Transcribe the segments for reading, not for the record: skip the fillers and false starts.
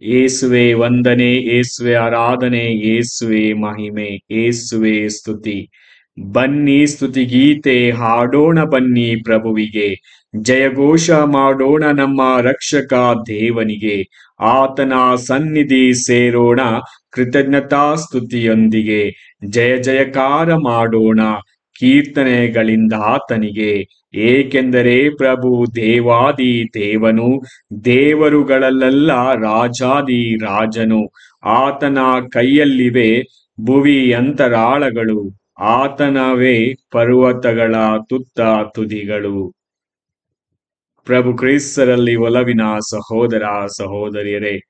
ಯೇಸುವೆ ವಂದನೆ, ಯೇಸುವೆ ಆರಾಧನೆ, ಯೇಸುವೆ ಮಹಿಮೆ, ಯೇಸುವೆ ಸ್ತುತಿ. ಬನ್ನಿ ಸ್ತುತಿಗೀತೆ ಹಾಡೋಣ ಬನ್ನಿ ಪ್ರಭುವಿಗೆ, ಜಯಘೋಷ ಮಾಡೋಣ ನಮ್ಮ ರಕ್ಷಕ ದೇವನಿಗೆ. ಆತನ ಸನ್ನಿಧಿ ಸೇರೋಣ ಕೃತಜ್ಞತಾ ಸ್ತುತಿಯೊಂದಿಗೆ, ಜಯ ಜಯಕಾರ ಮಾಡೋಣ ಕೀರ್ತನೆಗಳಿಂದ ಆತನಿಗೆ. ಏಕೆಂದರೆ ಪ್ರಭು ದೇವಾದಿ ದೇವನು, ದೇವರುಗಳಲ್ಲೆಲ್ಲ ರಾಜಾದಿ ರಾಜನು. ಆತನ ಕೈಯಲ್ಲಿವೆ ಭುವಿ ಅಂತರಾಳಗಳು, ಆತನವೇ ಪರ್ವತಗಳ ತುತ್ತ ತುದಿಗಳು. ಪ್ರಭು ಕ್ರಿಸ್ತರಲ್ಲಿ ಒಲವಿನ ಸಹೋದರ ಸಹೋದರಿಯರೇ,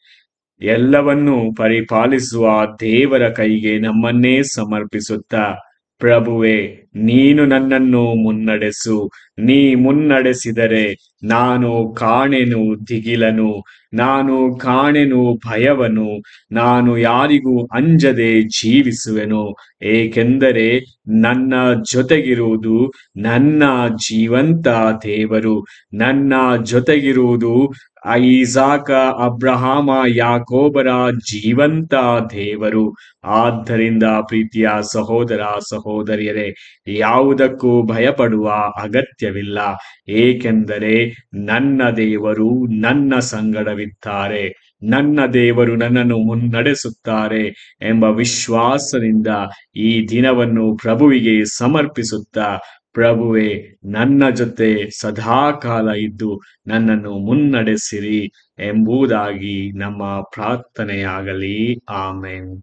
ಎಲ್ಲವನ್ನೂ ಪರಿಪಾಲಿಸುವ ದೇವರ ಕೈಗೆ ನಮ್ಮನ್ನೇ ಸಮರ್ಪಿಸುತ್ತಾ, ಪ್ರಭುವೆ ನೀನು ನನ್ನನ್ನು ಮುನ್ನಡೆಸು, ನೀ ಮುನ್ನಡೆಸಿದರೆ ನಾನು ಕಾಣೆನು ದಿಗಿಲನು, ನಾನು ಕಾಣೆನು ಭಯವನು, ನಾನು ಯಾರಿಗೂ ಅಂಜದೆ ಜೀವಿಸುವೆನು. ಏಕೆಂದರೆ ನನ್ನ ಜೊತೆಗಿರುವುದು ನನ್ನ ಜೀವಂತ ದೇವರು, ನನ್ನ ಜೊತೆಗಿರುವುದು ಐಸಾಕ ಅಬ್ರಹಾಮ ಯಾಕೋಬರ ಜೀವಂತ ದೇವರು. ಆದ್ದರಿಂದ ಪ್ರೀತಿಯ ಸಹೋದರ ಸಹೋದರಿಯರೇ, ಯಾವುದಕ್ಕೂ ಭಯಪಡುವ ಅಗತ್ಯವಿಲ್ಲ. ಏಕೆಂದರೆ ನನ್ನ ದೇವರು ನನ್ನ ಸಂಗಡವಿದ್ದಾರೆ, ನನ್ನ ದೇವರು ನನ್ನನ್ನು ಮುನ್ನಡೆಸುತ್ತಾರೆ ಎಂಬ ವಿಶ್ವಾಸದಿಂದ ಈ ದಿನವನ್ನು ಪ್ರಭುವಿಗೆ ಸಮರ್ಪಿಸುತ್ತಾ, ಪ್ರಭುವೆ ನನ್ನ ಜೊತೆ ಸದಾಕಾಲ ಇದ್ದು ನನ್ನನ್ನು ಮುನ್ನಡೆಸಿರಿ ಎಂಬುದಾಗಿ ನಮ್ಮ ಪ್ರಾರ್ಥನೆಯಾಗಲಿ. ಆಮೆನ್.